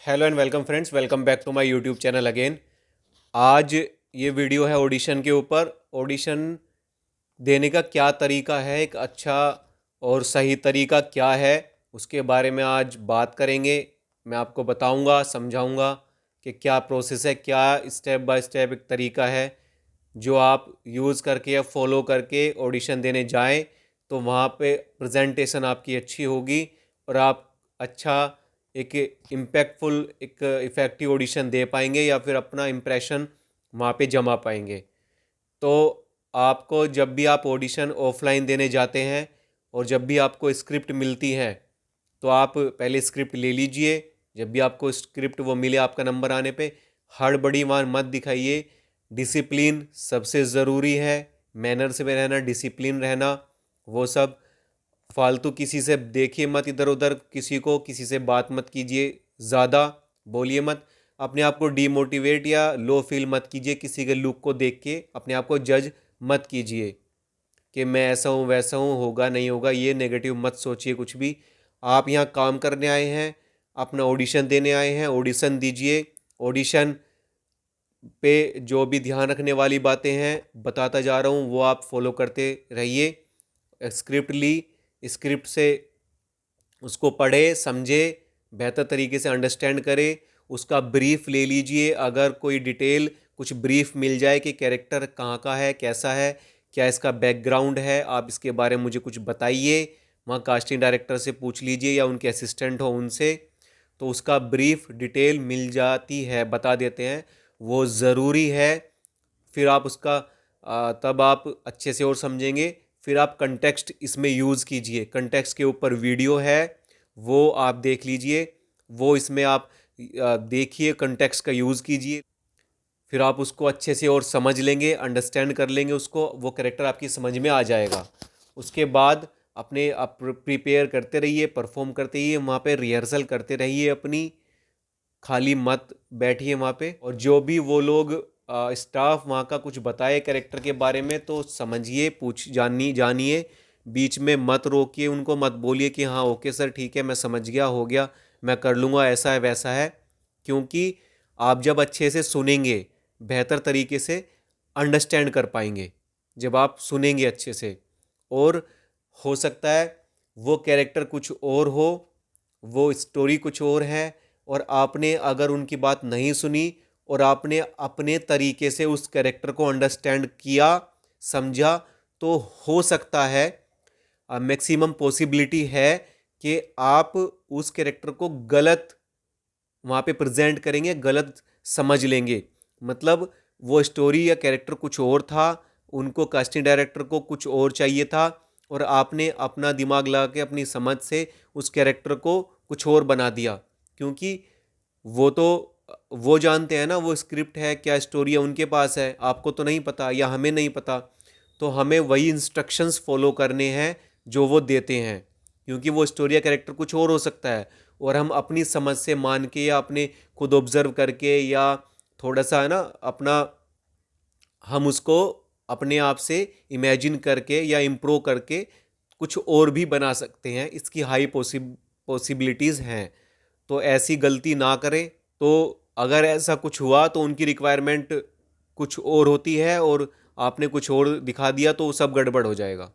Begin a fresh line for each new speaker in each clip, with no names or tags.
Hello and welcome friends, welcome back to my YouTube channel again. आज ये video है audition के ऊपर। ऑडिशन देने का क्या तरीका है, एक अच्छा और सही तरीका क्या है, उसके बारे में आज बात करेंगे। मैं आपको बताऊंगा, समझाऊंगा कि क्या प्रोसेस है, क्या स्टेप बाय स्टेप एक तरीका है जो आप यूज़ करके या फॉलो करके ऑडिशन देने जाएं तो वहाँ पे प्रेजेंटेशन आपकी अच्छी होगी और आप अच्छा एक इम्पैक्टफुल एक इफ़ेक्टिव ऑडिशन दे पाएंगे या फिर अपना इम्प्रेशन वहाँ पे जमा पाएंगे। तो आपको जब भी आप ऑडिशन ऑफलाइन देने जाते हैं और जब भी आपको स्क्रिप्ट मिलती है तो आप पहले स्क्रिप्ट ले लीजिए। जब भी आपको स्क्रिप्ट वो मिले आपका नंबर आने पे हड़बड़ी वहाँ मत दिखाइए। डिसिप्लिन सबसे ज़रूरी है, मैनर से रहना, डिसिप्लिन रहना, वो सब। फालतू किसी से देखिए मत, इधर उधर किसी से बात मत कीजिए, ज़्यादा बोलिए मत। अपने आप को डीमोटिवेट या लो फील मत कीजिए, किसी के लुक को देख के अपने आप को जज मत कीजिए कि मैं ऐसा हूँ वैसा हूँ, होगा नहीं होगा, ये नेगेटिव मत सोचिए कुछ भी। आप यहाँ काम करने आए हैं, अपना ऑडिशन देने आए हैं, ऑडिशन दीजिए। ऑडिशन पे जो भी ध्यान रखने वाली बातें हैं बताता जा रहा हूँ वो आप फॉलो करते रहिए। स्क्रिप्ट ली, स्क्रिप्ट से उसको पढ़े, समझे, बेहतर तरीके से अंडरस्टैंड करे, उसका ब्रीफ ले लीजिए। अगर कोई डिटेल कुछ ब्रीफ मिल जाए कि कैरेक्टर कहाँ का है, कैसा है, क्या इसका बैकग्राउंड है, आप इसके बारे में मुझे कुछ बताइए, वहाँ कास्टिंग डायरेक्टर से पूछ लीजिए या उनके असिस्टेंट हो उनसे, तो उसका ब्रीफ डिटेल मिल जाती है, बता देते हैं, वो ज़रूरी है। फिर आप उसका तब आप अच्छे से और समझेंगे। फिर आप कंटेक्स्ट इसमें यूज़ कीजिए। कंटेक्स्ट के ऊपर वीडियो है, वो आप देख लीजिए, वो इसमें आप देखिए, कंटेक्स्ट का यूज़ कीजिए। फिर आप उसको अच्छे से और समझ लेंगे, अंडरस्टैंड कर लेंगे उसको, वो कैरेक्टर आपकी समझ में आ जाएगा। उसके बाद अपने आप प्रिपेयर करते रहिए, परफॉर्म करते रहिए, वहाँ पे रिहर्सल करते रहिए अपनी, खाली मत बैठिए वहाँ पे। और जो भी वो लोग स्टाफ वहाँ का कुछ बताए कैरेक्टर के बारे में तो समझिए, पूछ जानिए। बीच में मत रोकिए उनको, मत बोलिए कि हाँ ओके सर ठीक है मैं समझ गया, हो गया, मैं कर लूँगा, ऐसा है वैसा है। क्योंकि आप जब अच्छे से सुनेंगे बेहतर तरीके से अंडरस्टैंड कर पाएंगे, जब आप सुनेंगे अच्छे से। और हो सकता है वो कैरेक्टर कुछ और हो, वो स्टोरी कुछ और है, और आपने अगर उनकी बात नहीं सुनी और आपने अपने तरीके से उस कैरेक्टर को अंडरस्टैंड किया, समझा, तो हो सकता है, मैक्सिमम पॉसिबिलिटी है कि आप उस कैरेक्टर को गलत वहाँ पे प्रेजेंट करेंगे, गलत समझ लेंगे। मतलब वो स्टोरी या कैरेक्टर कुछ और था, उनको कास्टिंग डायरेक्टर को कुछ और चाहिए था, और आपने अपना दिमाग लगा के अपनी समझ से उस कैरेक्टर को कुछ और बना दिया। क्योंकि वो तो वो जानते हैं ना, वो स्क्रिप्ट है, क्या स्टोरी है उनके पास है, आपको तो नहीं पता या हमें नहीं पता। तो हमें वही इंस्ट्रक्शंस फॉलो करने हैं जो वो देते हैं, क्योंकि वो स्टोरी या कैरेक्टर कुछ और हो सकता है, और हम अपनी समझ से मान के या अपने खुद ऑब्जर्व करके या थोड़ा सा है ना अपना, हम उसको अपने आप से इमेजिन करके या इम्प्रूव करके कुछ और भी बना सकते हैं। इसकी हाई पॉसिबिलिटीज़ हैं, तो ऐसी गलती ना करें। तो अगर ऐसा कुछ हुआ तो उनकी रिक्वायरमेंट कुछ और होती है और आपने कुछ और दिखा दिया तो सब गड़बड़ हो जाएगा।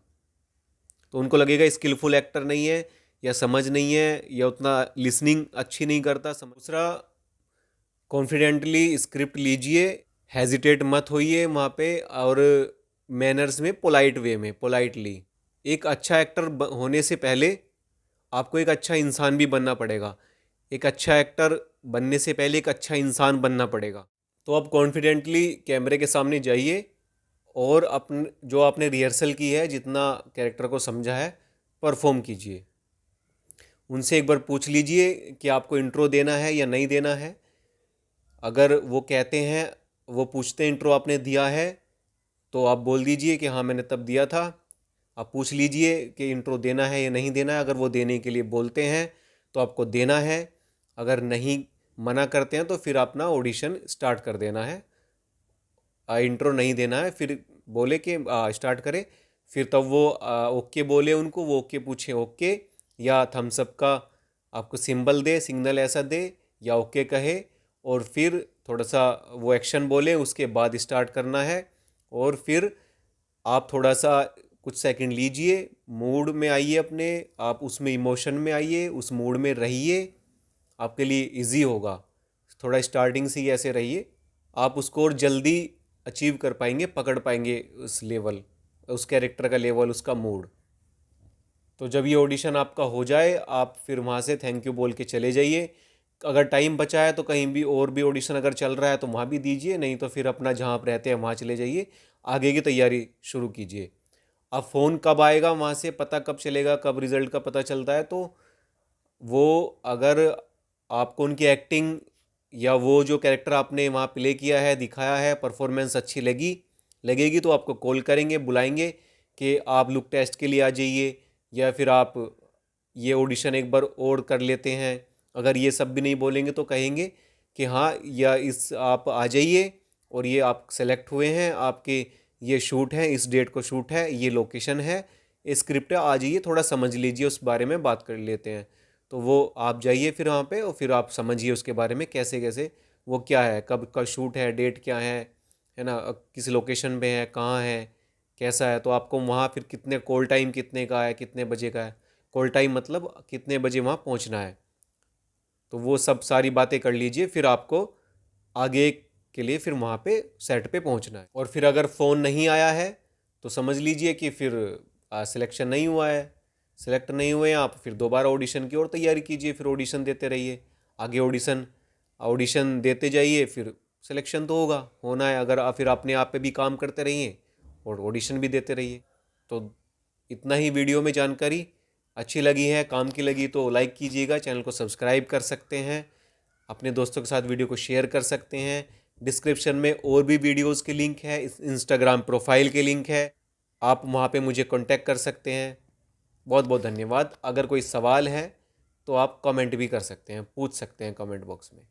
तो उनको लगेगा स्किलफुल एक्टर नहीं है, या समझ नहीं है, या उतना लिसनिंग अच्छी नहीं करता। दूसरा, कॉन्फिडेंटली स्क्रिप्ट लीजिए, हेजिटेट मत होइए वहाँ पे, और मैनर्स में, पोलाइट वे में, पोलाइटली। एक अच्छा एक्टर होने से पहले आपको एक अच्छा इंसान भी बनना पड़ेगा। एक अच्छा एक्टर बनने से पहले एक अच्छा इंसान बनना पड़ेगा। तो आप कॉन्फिडेंटली कैमरे के सामने जाइए और अपन जो आपने रिहर्सल की है, जितना कैरेक्टर को समझा है, परफॉर्म कीजिए। उनसे एक बार पूछ लीजिए कि आपको इंट्रो देना है या नहीं देना है। अगर वो कहते हैं, वो पूछते हैं इंट्रो आपने दिया है, तो आप बोल दीजिए कि हाँ मैंने तब दिया था। आप पूछ लीजिए कि इंट्रो देना है या नहीं देना है। अगर वो देने के लिए बोलते हैं तो आपको देना है, अगर नहीं मना करते हैं तो फिर अपना ऑडिशन स्टार्ट कर देना है। इंट्रो नहीं देना है, फिर बोले कि स्टार्ट करें, फिर तब वो ओके बोले उनको, वो ओके पूछे ओके, या थम्सअप का आपको सिंबल दे, सिग्नल ऐसा दे, या ओके कहे और फिर थोड़ा सा वो एक्शन बोले, उसके बाद स्टार्ट करना है। और फिर आप थोड़ा सा कुछ सेकंड लीजिए, मूड में आइए अपने, आप उसमें इमोशन में आइए, उस मूड में रहिए, आपके लिए इजी होगा। थोड़ा स्टार्टिंग से ही ऐसे रहिए, आप उसको और जल्दी अचीव कर पाएंगे, पकड़ पाएंगे उस लेवल, उस कैरेक्टर का लेवल, उसका मूड। तो जब ये ऑडिशन आपका हो जाए, आप फिर वहाँ से थैंक यू बोल के चले जाइए। अगर टाइम बचा है तो कहीं भी और भी ऑडिशन अगर चल रहा है तो वहाँ भी दीजिए, नहीं तो फिर अपना जहाँ आप रहते हैं वहाँ चले जाइए, आगे की तैयारी शुरू कीजिए। अब फ़ोन कब आएगा वहाँ से, पता कब चलेगा, कब रिज़ल्ट का पता चलता है, तो वो अगर आपको उनकी एक्टिंग या वो जो कैरेक्टर आपने वहाँ प्ले किया है, दिखाया है, परफॉर्मेंस अच्छी लगेगी तो आपको कॉल करेंगे, बुलाएंगे कि आप लुक टेस्ट के लिए आ जाइए, या फिर आप ये ऑडिशन एक बार और कर लेते हैं। अगर ये सब भी नहीं बोलेंगे तो कहेंगे कि हाँ, या इस आप आ जाइए और ये आप सेलेक्ट हुए हैं, आपके ये शूट है, इस डेट को शूट है, ये लोकेशन है, ये स्क्रिप्ट है, आ जाइए, थोड़ा समझ लीजिए, उस बारे में बात कर लेते हैं। तो वो आप जाइए फिर वहाँ पे, और फिर आप समझिए उसके बारे में कैसे कैसे वो क्या है, कब का शूट है, डेट क्या है ना, किस लोकेशन पे है, कहाँ है, कैसा है। तो आपको वहाँ फिर कितने कॉल टाइम कितने का है, कितने बजे का है, कॉल टाइम मतलब कितने बजे वहाँ पहुँचना है। तो वो सब सारी बातें कर लीजिए, फिर आपको आगे के लिए फिर वहाँ पे सेट पे पहुँचना है। और फिर अगर फ़ोन नहीं आया है तो समझ लीजिए कि फिर सिलेक्शन नहीं हुआ है, सेलेक्ट नहीं हुए हैं आप, फिर दोबारा ऑडिशन की और तैयारी कीजिए, फिर ऑडिशन देते रहिए, आगे ऑडिशन ऑडिशन देते जाइए, फिर सिलेक्शन तो होना है, अगर फिर अपने आप पे भी काम करते रहिए और ऑडिशन भी देते रहिए। तो इतना ही वीडियो में जानकारी। अच्छी लगी है, काम की लगी तो लाइक कीजिएगा, चैनल को सब्सक्राइब कर सकते हैं, अपने दोस्तों के साथ वीडियो को शेयर कर सकते हैं। डिस्क्रिप्शन में और भी वीडियोस के लिंक है, इंस्टाग्राम प्रोफाइल के लिंक है, आप वहाँ पे मुझे कांटेक्ट कर सकते हैं। बहुत बहुत धन्यवाद। अगर कोई सवाल है तो आप कमेंट भी कर सकते हैं, पूछ सकते हैं कमेंट बॉक्स में।